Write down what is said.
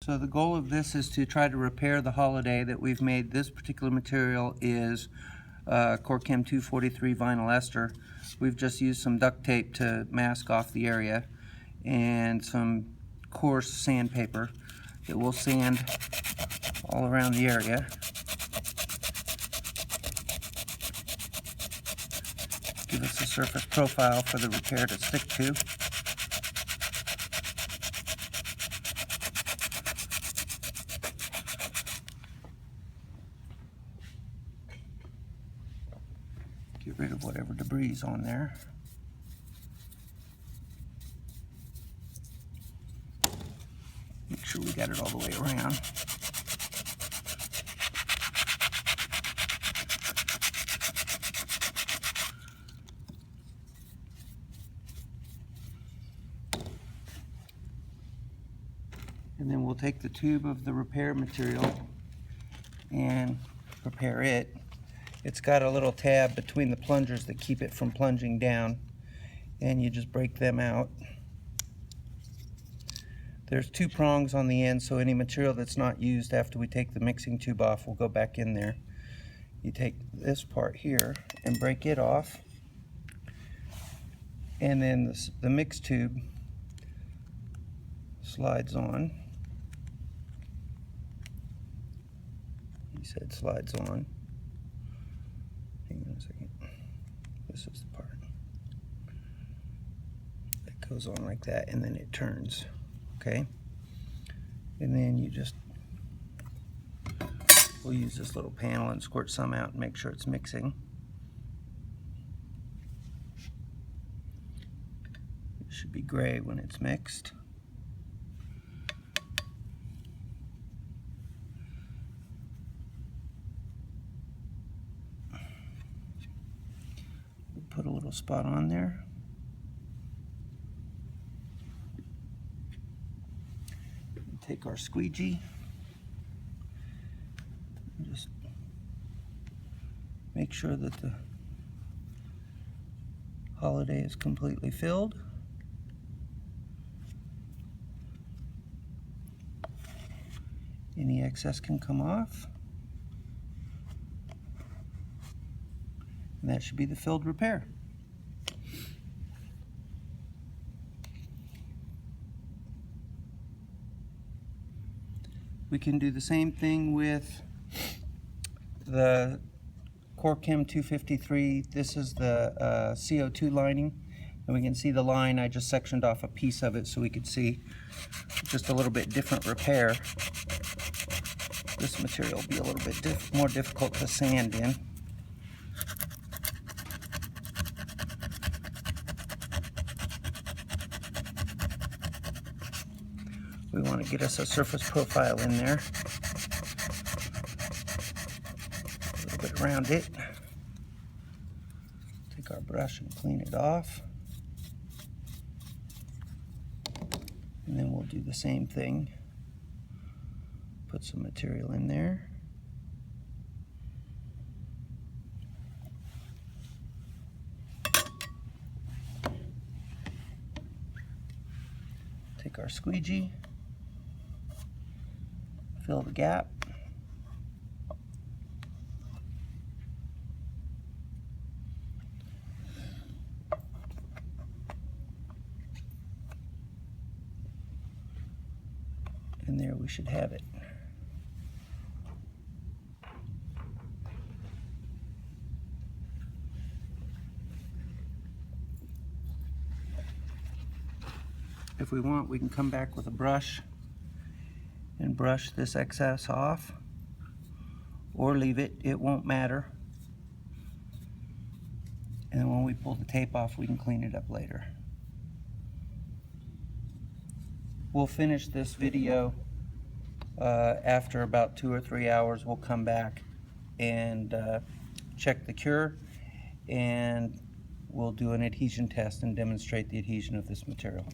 So the goal of this is to try to repair the holiday that we've made. This particular material is CORCHEM 243 vinyl ester. We've just used some duct tape to mask off the area and some coarse sandpaper that will sand all around the area. Give us a surface profile for the repair to stick to. Get rid of whatever debris is on there. Make sure we got it all the way around. And then we'll take the tube of the repair material and prepare it. It's got a little tab between the plungers that keep it from plunging down, and you just break them out. There's two prongs on the end, so any material that's not used after we take the mixing tube off will go back in there. You take this part here and break it off, and then the mix tube slides on. He said slides on. Hang on a second. This is the part that goes on like that, and then it turns. Okay? And then you just, we'll use this little panel and squirt some out and make sure it's mixing. It should be gray when it's mixed. Put a little spot on there. Take our squeegee and just make sure that the holiday is completely filled. Any excess can come off. And that should be the filled repair. We can do the same thing with the CORCHEM 253. This is the CO2 lining, and we can see the line. I just sectioned off a piece of it so we could see just a little bit different repair. This material will be a little bit more difficult to sand in. We want to get us a surface profile in there, a little bit around it. Take our brush and clean it off. And then we'll do the same thing. Put some material in there. Take our squeegee. Fill the gap. And there we should have it. If we want, we can come back with a brush and brush this excess off, or leave it, it won't matter. And then when we pull the tape off, we can clean it up later. We'll finish this video after about 2 or 3 hours. We'll come back and check the cure, and we'll do an adhesion test and demonstrate the adhesion of this material.